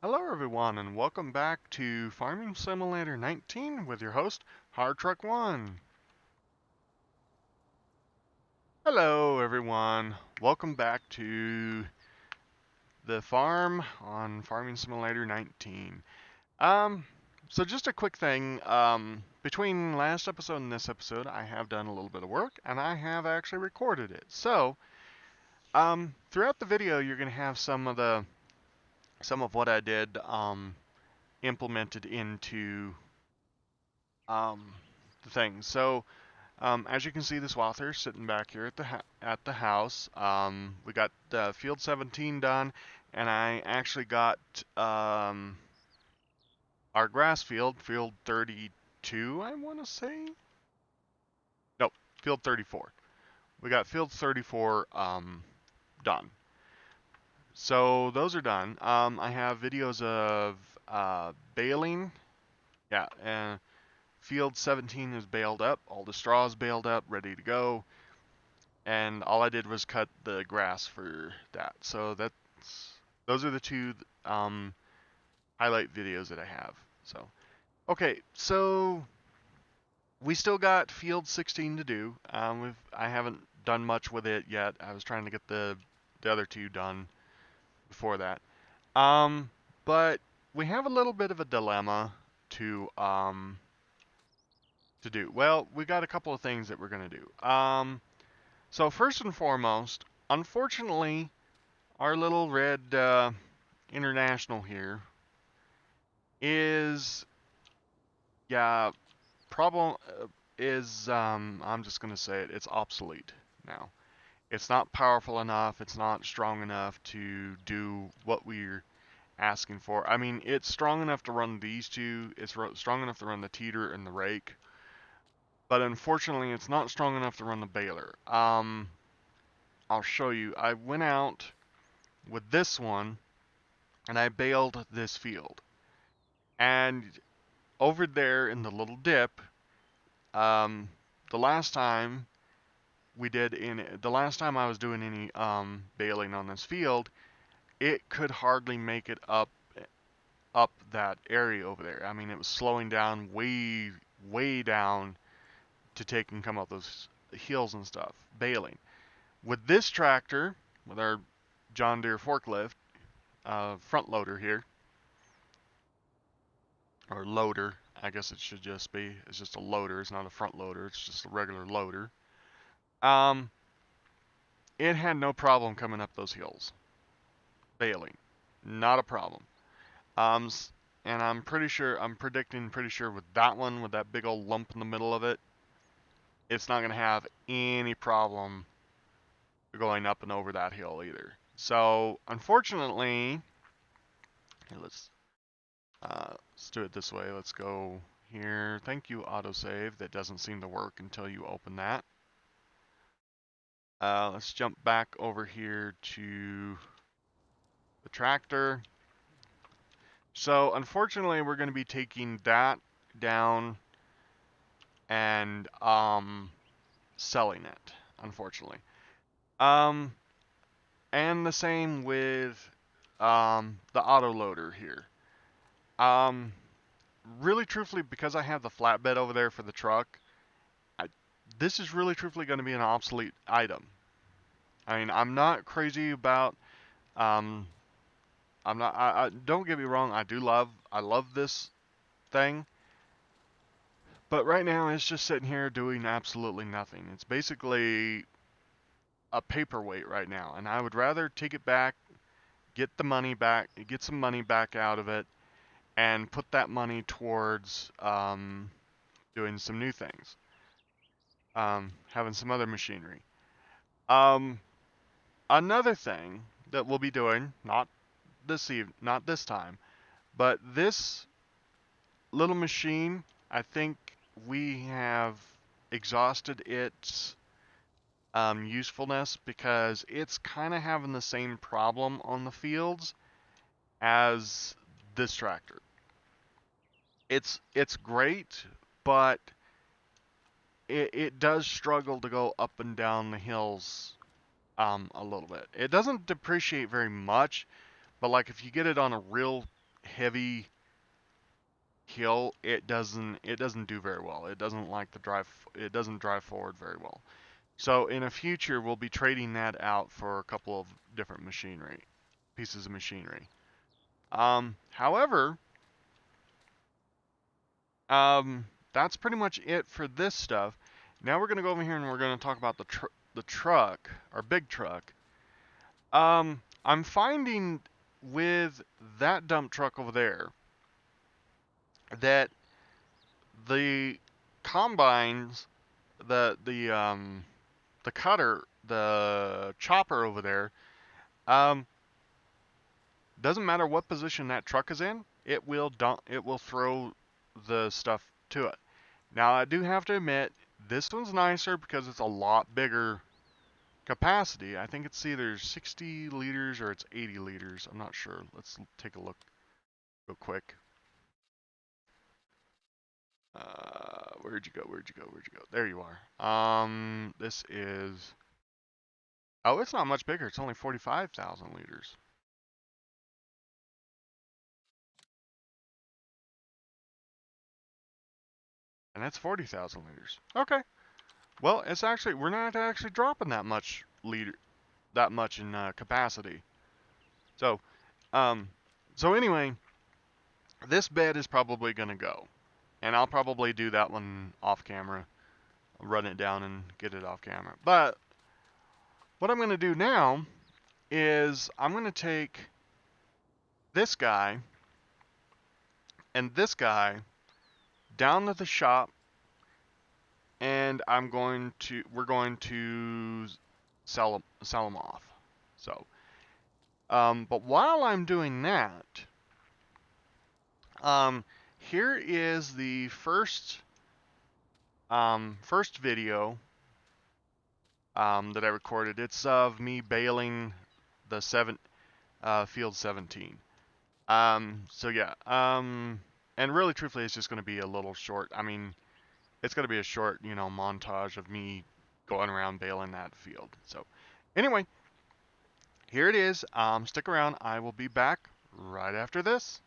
Hello everyone and welcome back to Farming Simulator 19 with your host, Ht1. Hello everyone, welcome back to the farm on Farming Simulator 19. So just a quick thing, between last episode and this episode I have done a little bit of work and I have actually recorded it. So, throughout the video you're going to have some of what I did, implemented into the thing. So, as you can see, the swather sitting back here at the house. We got field 17 done, and I actually got our grass field 32. I want to say, nope, field 34. We got field 34 done. So those are done. I have videos of baling. Yeah, and field 17 is baled up. All the straw is baled up, ready to go. And all I did was cut the grass for that. So those are the two highlight videos that I have. So okay, so we still got field 16 to do. I haven't done much with it yet. I was trying to get the other two done before that. Um, but we have a little bit of a dilemma to do. Well, we got a couple of things that we're gonna do. So first and foremost, unfortunately, our little red international here is, yeah, problem is, I'm just gonna say it, it's obsolete now. It's not powerful enough, it's not strong enough to do what we're asking for. I mean, it's strong enough to run these two, it's strong enough to run the teeter and the rake, but unfortunately it's not strong enough to run the baler. I'll show you. I went out with this one and I baled this field. And over there in the little dip, um, the last time I was doing any baling on this field, it could hardly make it up that area over there. I mean, it was slowing down way down to take and come up those hills and stuff, baling. With this tractor, with our John Deere forklift, front loader here, or loader, I guess it should just be. It's just a loader. It's not a front loader. It's just a regular loader. Um, it had no problem coming up those hills, baling, not a problem. Um, and I'm predicting pretty sure with that one, with that big old lump in the middle of it, it's not gonna have any problem going up and over that hill either. So unfortunately, let's do it this way. Let's go here. Thank you, autosave. That doesn't seem to work until you open that. Let's jump back over here to the tractor. So unfortunately, we're going to be taking that down and selling it, unfortunately. Um, and the same with the auto loader here. Um, really truthfully, because I have the flatbed over there for the truck, this is really truthfully going to be an obsolete item. I mean, I'm not crazy about um, I'm not. Don't get me wrong. I love this thing, but right now it's just sitting here doing absolutely nothing. It's basically a paperweight right now, and I would rather take it back, get some money back out of it, and put that money towards doing some new things, having some other machinery. Um, Another thing that we'll be doing, not this time, but this little machine, I think we have exhausted its usefulness because it's kind of having the same problem on the fields as this tractor. It's great, but it does struggle to go up and down the hills a little bit. It doesn't depreciate very much, but like if you get it on a real heavy hill, it doesn't do very well. It doesn't like the drive. It doesn't drive forward very well. So in the future, we'll be trading that out for a couple of different pieces of machinery. However, that's pretty much it for this stuff. Now we're gonna go over here and we're gonna talk about the truck, our big truck. I'm finding with that dump truck over there that the combines, the cutter, the chopper over there, doesn't matter what position that truck is in, it will throw the stuff to it. Now I do have to admit, this one's nicer because it's a lot bigger capacity. I think it's either 60 liters or it's 80 liters. I'm not sure. Let's take a look real quick. Where'd you go? Where'd you go? Where'd you go? There you are. This is... Oh, it's not much bigger. It's only 45,000 liters. And that's 40,000 liters. Okay. Well, it's actually, we're not actually dropping that much in capacity. So, anyway, this bed is probably gonna go, and I'll probably do that one off camera, run it down and get it off camera. But what I'm gonna do now is I'm gonna take this guy and this guy down to the shop, and we're going to sell them off. So, but while I'm doing that, here is the first video that I recorded. It's of me baling the field 17. So yeah, and really truthfully, it's just going to be a little short. I mean, it's going to be a short, montage of me going around baling that field. So anyway, here it is. Stick around. I will be back right after this.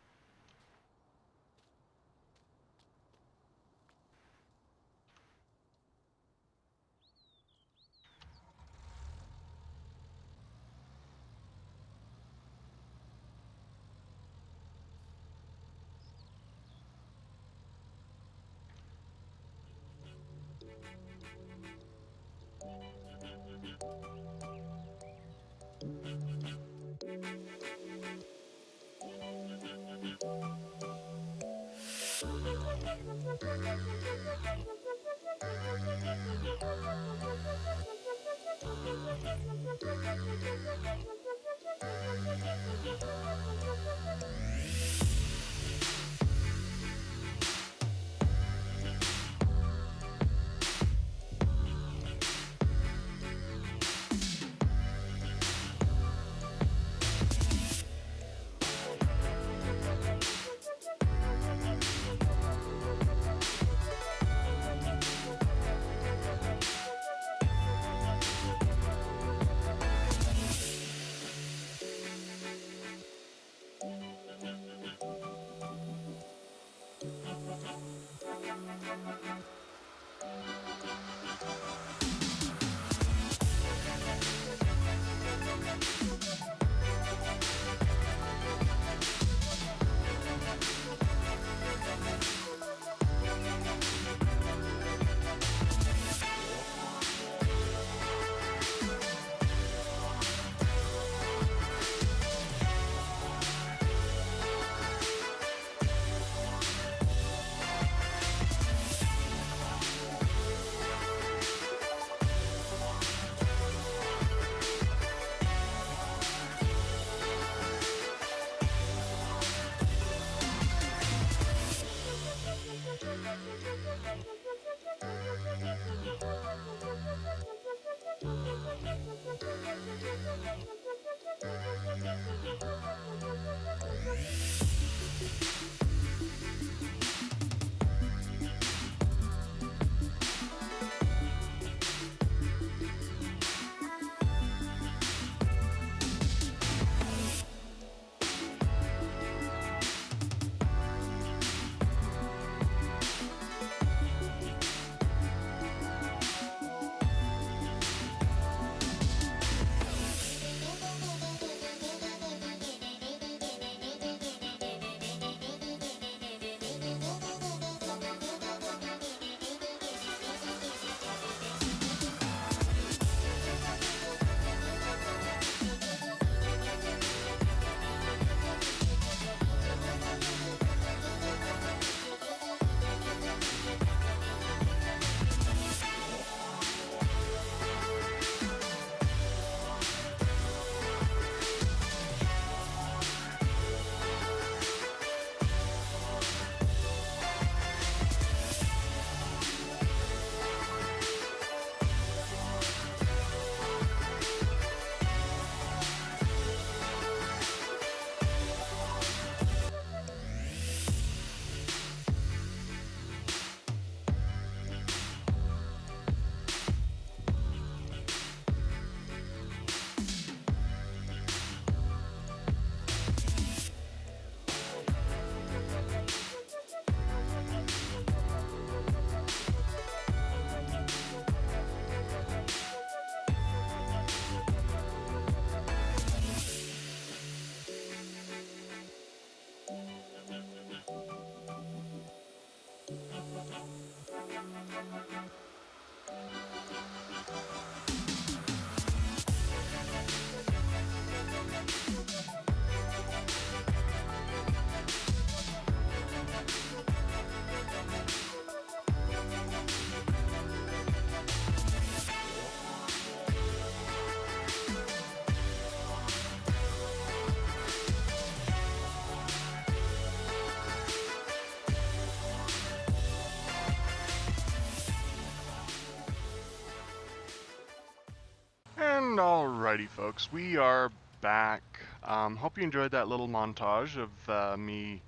Alrighty, folks, we are back. Hope you enjoyed that little montage of me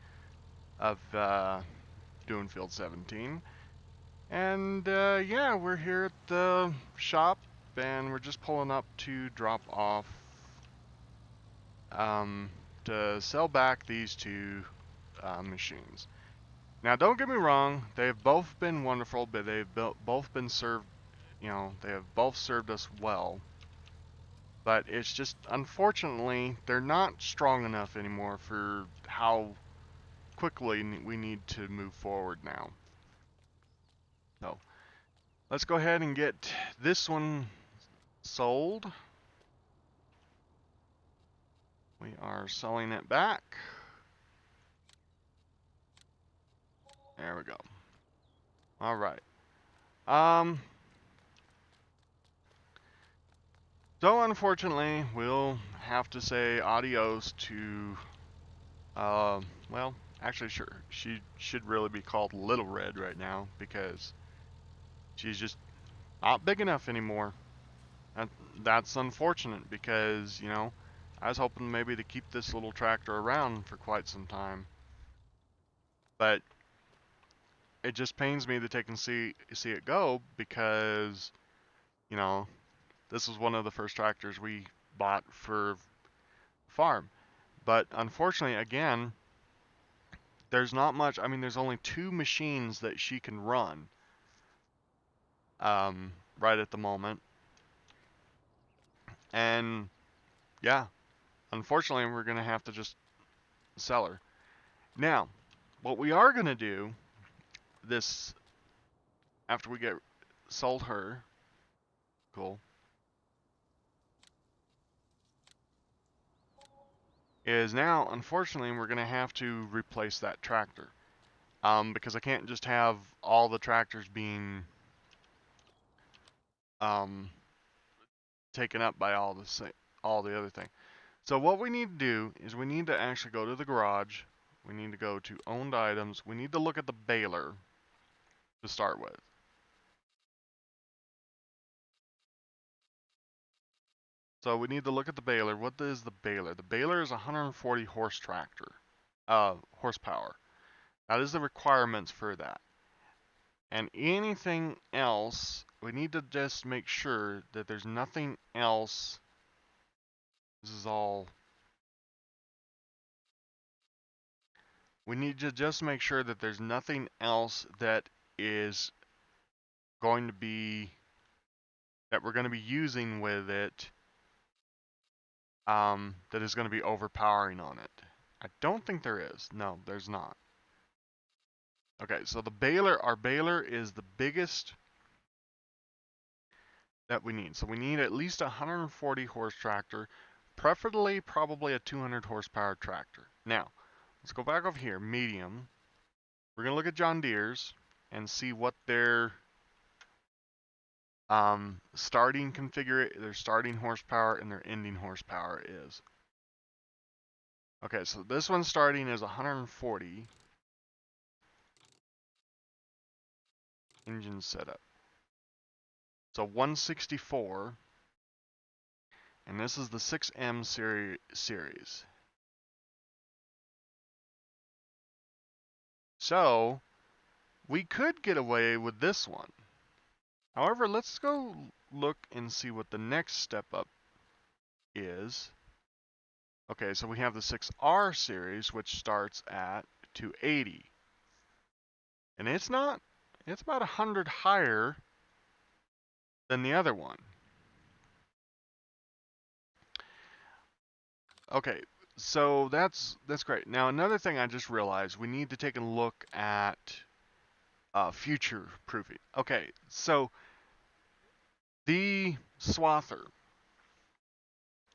doing Field 17. And yeah, we're here at the shop, and we're just pulling up to drop off to sell back these two machines. Now, don't get me wrong; they've both been wonderful, but they've both been served. You know, they have both served us well. But it's just, unfortunately, they're not strong enough anymore for how quickly we need to move forward now. So, let's go ahead and get this one sold. We are selling it back. There we go. All right. So unfortunately, we'll have to say adios to, well, actually, sure, she should really be called Little Red right now because she's just not big enough anymore. That's unfortunate because, you know, I was hoping maybe to keep this little tractor around for quite some time. But it just pains me to take and see it go because, you know, this was one of the first tractors we bought for farm. But unfortunately, again, there's not much. I mean, there's only 2 machines that she can run right at the moment. And yeah, unfortunately, we're going to have to just sell her. Now, what we are going to do this after we get sold her, cool, is now, unfortunately, we're going to have to replace that tractor. Because I can't just have all the tractors being taken up by all the other thing. So what we need to do is we need to actually go to the garage. We need to go to owned items. We need to look at the baler to start with. So we need to look at the baler. What is the baler? The baler is a 140 horsepower. That is the requirements for that. And anything else, we need to just make sure that there's nothing else. This is all. We need to just make sure that there's nothing else that is going to be, that we're going to be using with it, that is going to be overpowering on it. I don't think there is. No, there's not. Okay, so the baler, our baler is the biggest that we need. So we need at least a 140 horse tractor, preferably probably a 200 horsepower tractor. Now, let's go back over here, medium. We're going to look at John Deere's and see what their their starting horsepower and their ending horsepower is. Okay, so this one starting is 140. Engine setup. So 164. And this is the 6M series. So we could get away with this one. However, let's go look and see what the next step up is. Okay, so we have the 6R series, which starts at 280. And it's about 100 higher than the other one. Okay, so that's great. Now another thing I just realized, we need to take a look at future proofing. Okay, so the swather.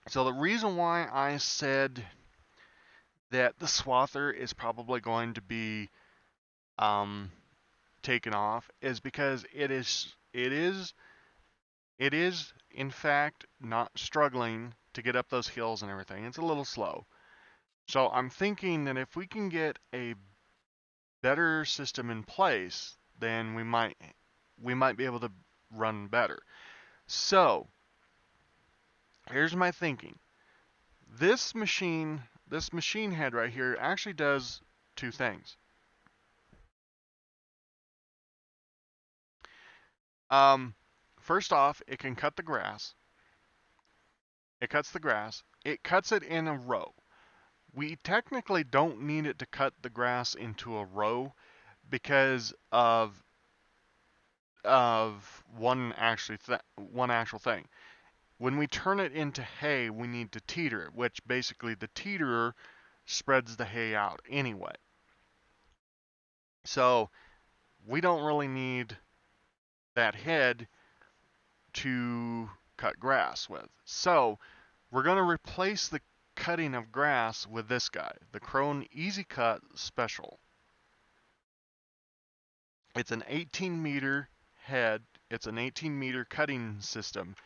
So the reason why I said that the swather is probably going to be taken off is because it is in fact not struggling to get up those hills and everything. It's a little slow. So I'm thinking that if we can get a better system in place, then we might be able to run better. So Here's my thinking. This machine head right here actually does two things. First off, it can cut the grass. It cuts the grass. It cuts it in a row. We technically don't need it to cut the grass into a row because of one actual thing. When we turn it into hay, we need to teeter it, which basically the teeterer spreads the hay out anyway. So we don't really need that head to cut grass with. So we're going to replace the cutting of grass with this guy, the Krone Easy Cut Special. It's an 18-meter head. It's an 18-meter cutting system,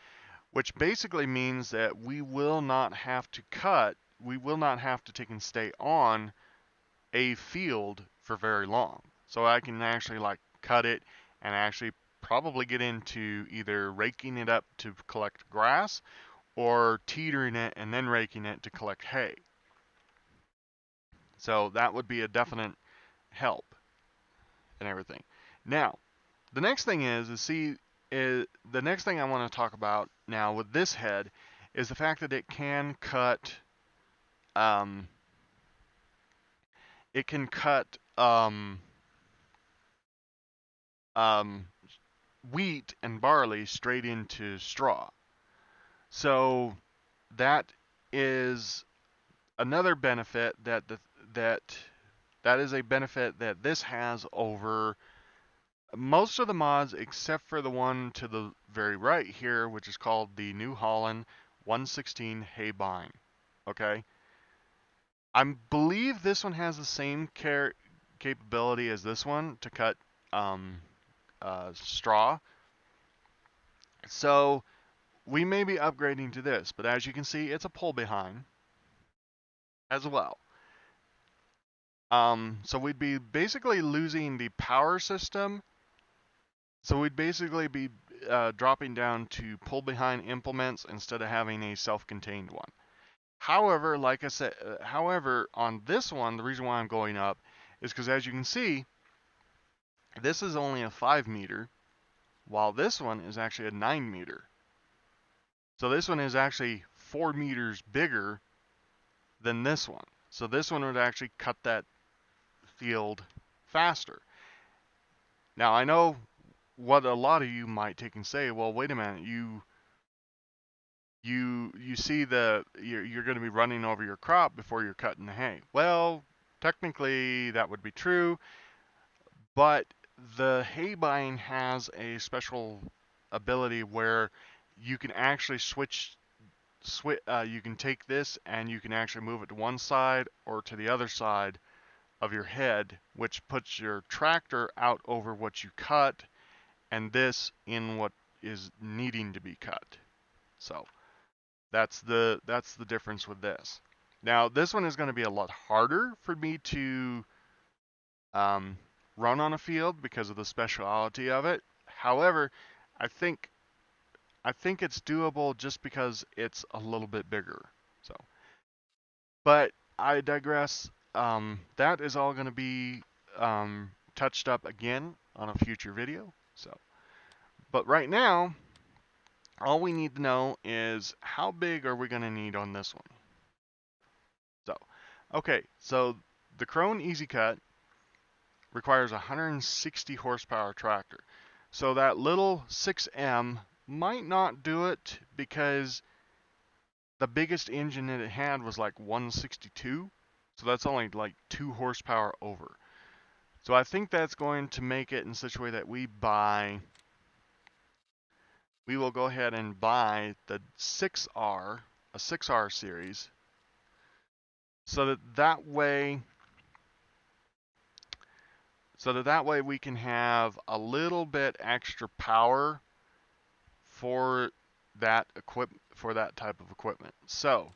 which basically means that we will not have to cut, we will not have to take and stay on a field for very long. So I can actually like cut it and actually probably get into either raking it up to collect grass or teetering it and then raking it to collect hay. So that would be a definite help and everything. Now, the next thing the next thing I want to talk about now with this head is the fact that it can cut um, it can cut um, wheat and barley straight into straw. So that is another benefit that that is a benefit that this has over most of the mods except for the one to the very right here, which is called the New Holland 116 hay bine. Okay, I believe this one has the same capability as this one to cut um, straw. So we may be upgrading to this, but as you can see, it's a pull behind as well. So we'd be basically losing the power system. So we'd basically be dropping down to pull behind implements instead of having a self-contained one. However, like I said, however, on this one, the reason why I'm going up is because as you can see, this is only a 5 meter, while this one is actually a 9 meter. So this one is actually 4 meters bigger than this one. So this one would actually cut that field faster. Now I know what a lot of you might take and say, well, wait a minute, you see you're going to be running over your crop before you're cutting the hay. Well, technically that would be true, but the hay bine has a special ability where you can actually you can take this and you can actually move it to one side or to the other side of your head, which puts your tractor out over what you cut and this in what is needing to be cut. So that's the difference with this. Now this one is going to be a lot harder for me to run on a field because of the speciality of it. However, I think it's doable just because it's a little bit bigger. So, but I digress. That is all going to be touched up again on a future video. So, but right now, all we need to know is how big are we going to need on this one. So, okay, so the Krone Easy Cut requires a 160 horsepower tractor. So that little 6M might not do it because the biggest engine that it had was like 162. So that's only like 2 horsepower over. So I think that's going to make it in such a way that we will go ahead and buy the 6R, a 6R series, so that way we can have a little bit extra power for that type of equipment. So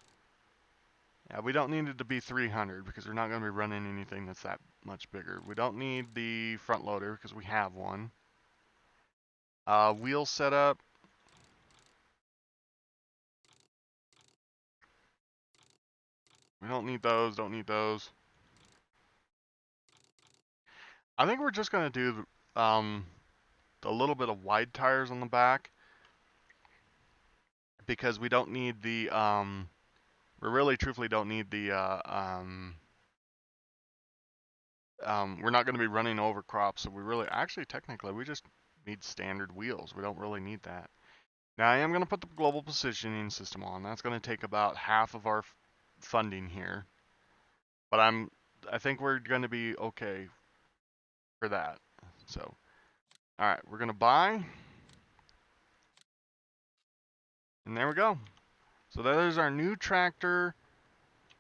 yeah, we don't need it to be 300 because we're not going to be running anything that's that much bigger. We don't need the front loader because we have one. Wheel setup. We don't need those, don't need those. I think we're just gonna do a little bit of wide tires on the back because we don't need the we really truthfully don't need the we're not gonna be running over crops, so we really actually technically we just need standard wheels. We don't really need that. Now I am gonna put the global positioning system on. That's gonna take about half of our funding here, but I think we're gonna be okay for that. So, all right, we're gonna buy. And there we go. So that is our new tractor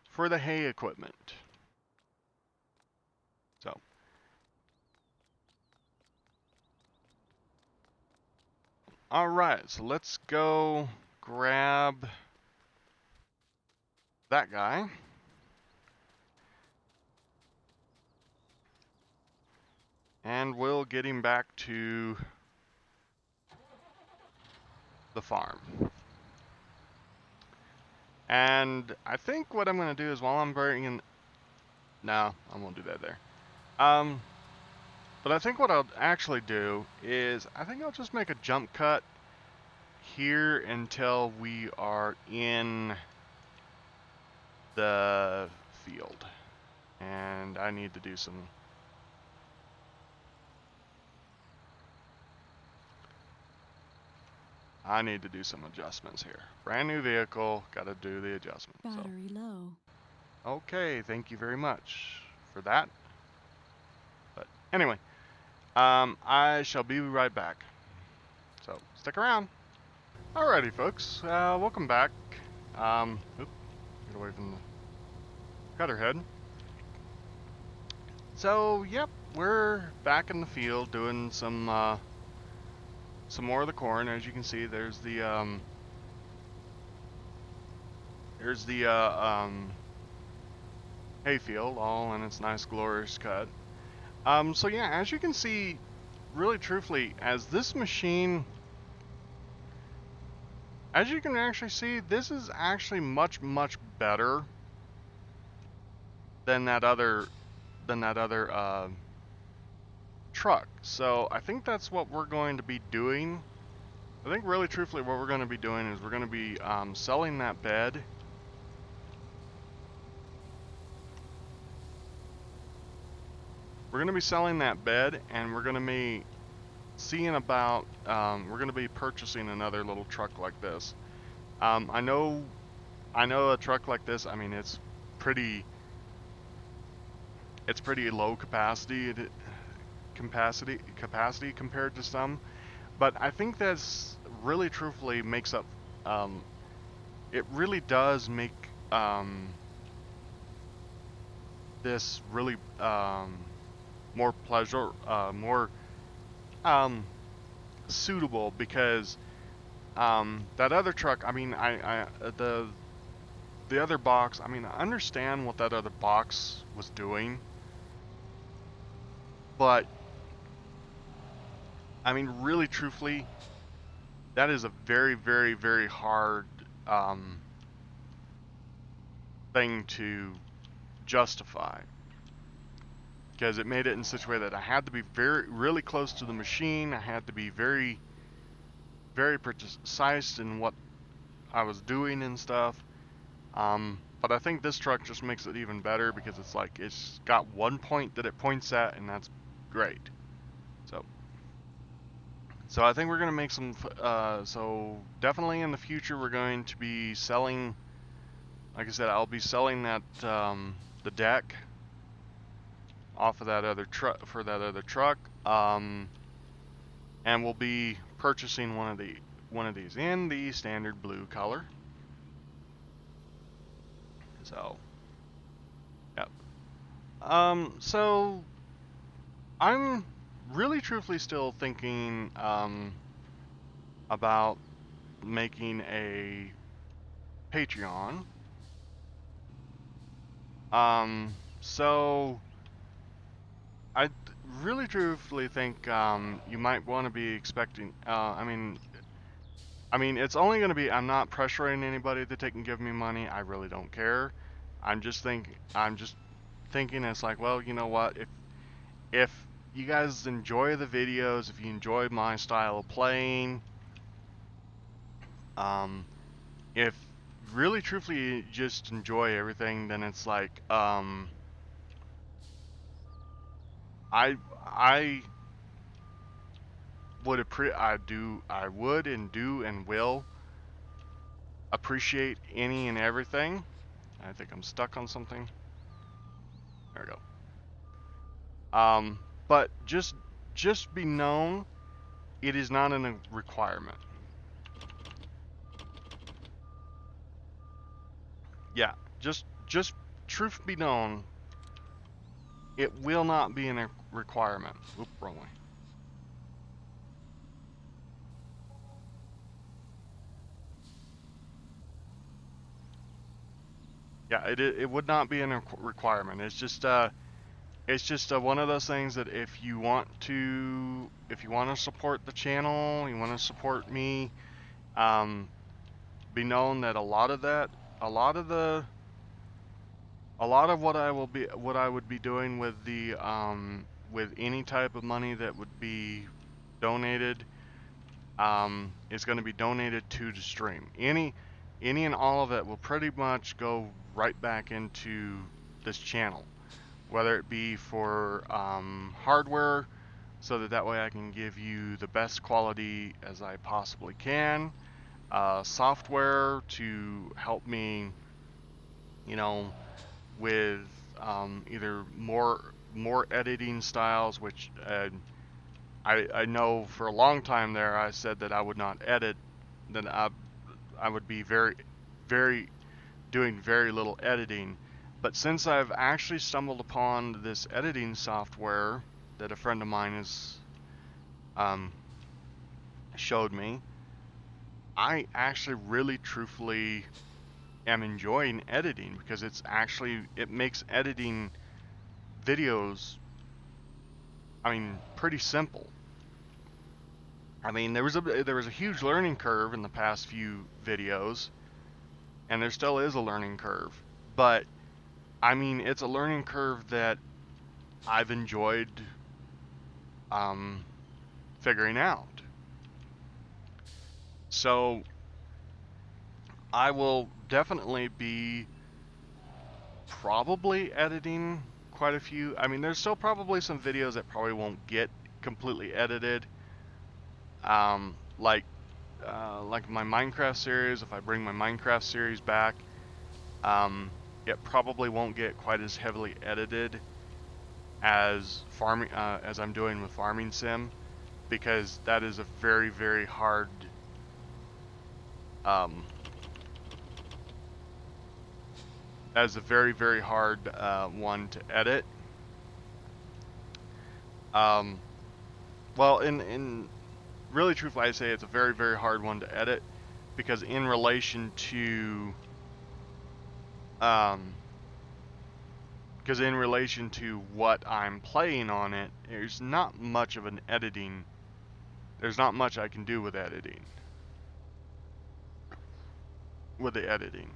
for the hay equipment. So, all right, so let's go grab that guy. And we'll get him back to the farm. And I think what I'm going to do is while I'm bringing... No, I won't do that there. But I think what I'll actually do is I think I'll just make a jump cut here until we are in the field. And I need to do some... I need to do some adjustments here. Brand new vehicle, got to do the adjustment. Battery low. Okay, thank you very much for that. But anyway, I shall be right back. So stick around. Alrighty, folks, welcome back. Oop, get away from the cutter head. So, yep, we're back in the field doing some more of the corn. As you can see, there's the hayfield, all in its nice glorious cut. So yeah, as you can see, really truthfully, as this machine, as you can actually see, this is actually much better than that other truck. So I think that's what we're going to be doing. I think really truthfully what we're going to be doing is we're going to be selling that bed. We're going to be selling that bed, and we're going to be seeing about, we're going to be purchasing another little truck like this. I know a truck like this, I mean, it's pretty low capacity compared to some, but I think that's really truthfully makes up, it really does make this really more more suitable, because that other truck, I mean, the other box, I mean, I understand what that other box was doing, but I mean, really truthfully, that is a very hard thing to justify, because it made it in such a way that I had to be really close to the machine. I had to be very precise in what I was doing and stuff. But I think this truck just makes it even better, because it's like it's got one point that it points at, and that's great. So I think we're gonna make some. So definitely in the future we're going to be selling. Like I said, I'll be selling that the deck off of that other truck for that other truck, and we'll be purchasing one of these in the standard blue color. So, yep. So I'm really truthfully still thinking about making a Patreon. So I really truthfully think you might want to be expecting. I mean, it's only going to be. I'm not pressuring anybody to take and give me money. I really don't care. I'm just thinking it's like, well, you know what? If you guys enjoy the videos, if you enjoy my style of playing, if really truthfully you just enjoy everything, then it's like, I I would and do and will appreciate any and everything. I think I'm stuck on something. There we go. But just be known, it is not a requirement. Yeah, just truth be known, it will not be a requirement. Oop, wrong way. Yeah, it would not be a requirement. It's just one of those things that if you want to support the channel, you want to support me, be known that a lot of what I would be doing with the with any type of money that would be donated is going to be donated to the stream. Any and all of it will pretty much go right back into this channel, whether it be for hardware, so that way I can give you the best quality as I possibly can, software to help me, you know, with either more editing styles, which I know for a long time there I said that I would not edit, that I would be very doing very little editing. But since I've actually stumbled upon this editing software that a friend of mine has um, showed me, I actually really truthfully am enjoying editing, because it makes editing videos, I mean, pretty simple. I mean, there was a huge learning curve in the past few videos, and there still is a learning curve. But I mean, it's a learning curve that I've enjoyed figuring out. So I will definitely be probably editing quite a few. I mean, there's still probably some videos that probably won't get completely edited. Um, like like my Minecraft series. If I bring my Minecraft series back, it probably won't get quite as heavily edited as farming as I'm doing with Farming Sim, because that is a very hard um, very hard one to edit. Um, well, in really truthfully, I say it's a very hard one to edit, because in relation to um, because in relation to what I'm playing on it, there's not much of an editing. There's not much I can do with editing. With the editing.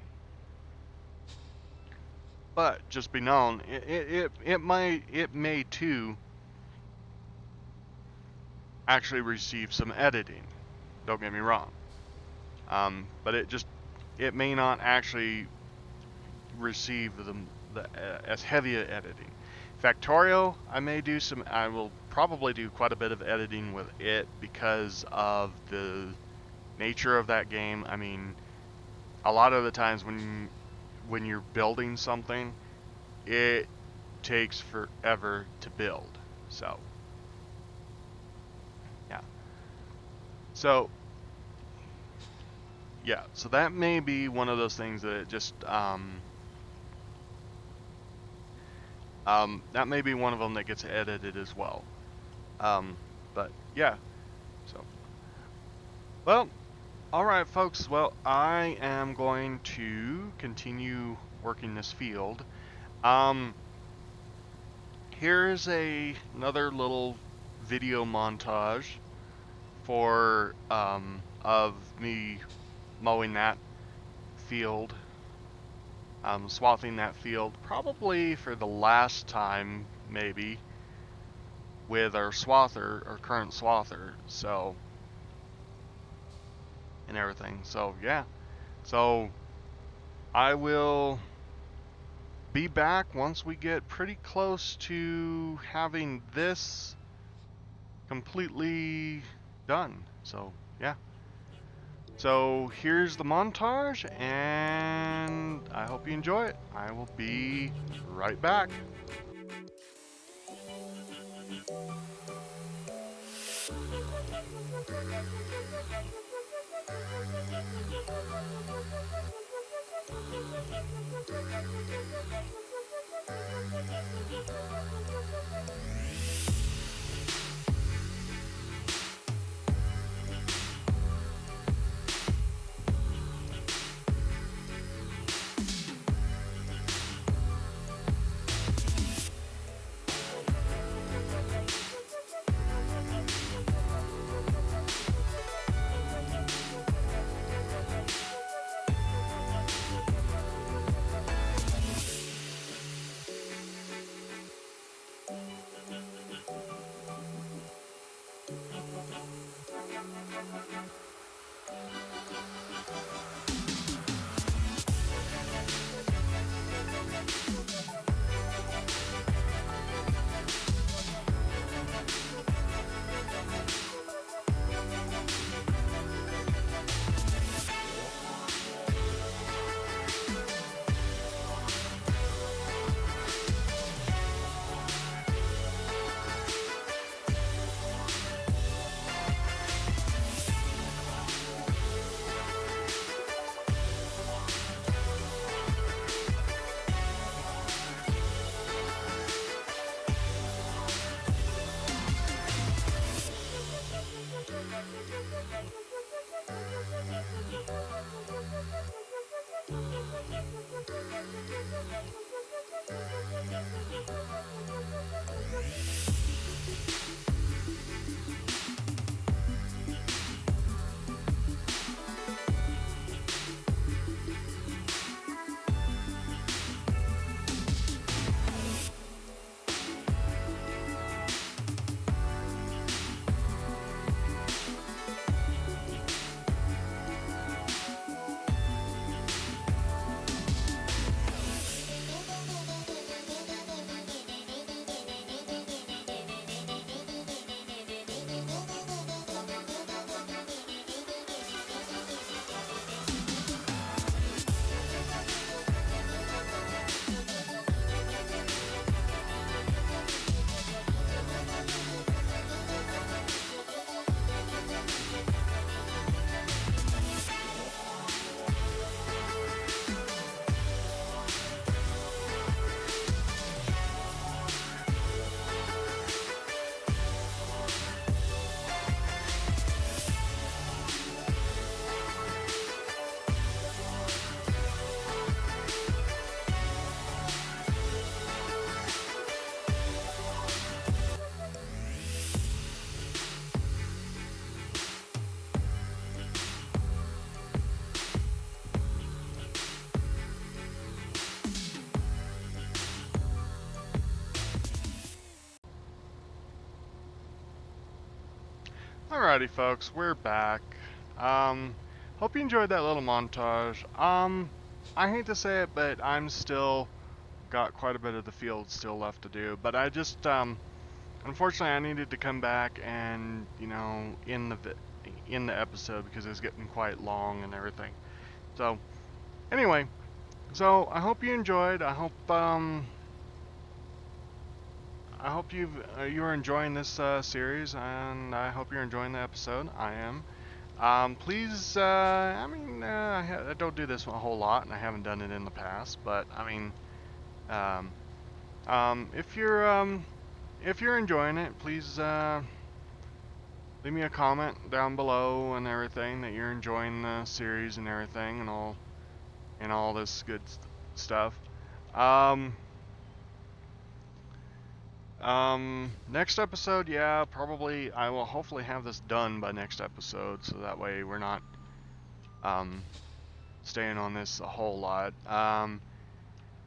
But just be known, it may too actually receive some editing. Don't get me wrong. But it may not actually receive the as heavy a editing. Factorio, I will probably do quite a bit of editing with it, because of the nature of that game. I mean, a lot of the times when you're building something, it takes forever to build. So, yeah. So, yeah. So that may be one of those things that it just that may be one of them that gets edited as well. But yeah. So, well, all right, folks. Well, I am going to continue working this field. Here's another little video montage for of me mowing that field. swathing that field probably for the last time, maybe, with our swather, our current swather, so, and everything. So yeah, so I will be back once we get pretty close to having this completely done. So yeah. So here's the montage, and I hope you enjoy it. I will be right back. Alrighty, folks, we're back. Hope you enjoyed that little montage. I hate to say it, but I'm still got quite a bit of the field still left to do. But I just, unfortunately, I needed to come back and, you know, in the episode because it was getting quite long and everything. So, anyway, so I hope you enjoyed. I hope you're enjoying this series, and I hope you're enjoying the episode. I am. Please, I don't do this a whole lot, and I haven't done it in the past. But I mean, if you're enjoying it, please leave me a comment down below and everything that you're enjoying the series and everything and all this good stuff. Next episode, yeah, probably I will hopefully have this done by next episode, so that way we're not staying on this a whole lot.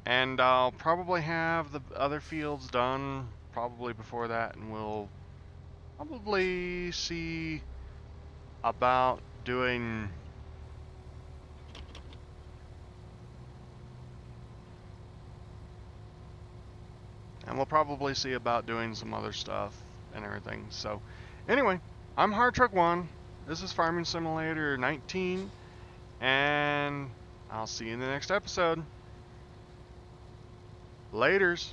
And I'll probably have the other fields done probably before that, and we'll probably see about doing some other stuff and everything. So anyway, I'm Hard Truck 1. This is Farming Simulator 19, and I'll see you in the next episode. Laters.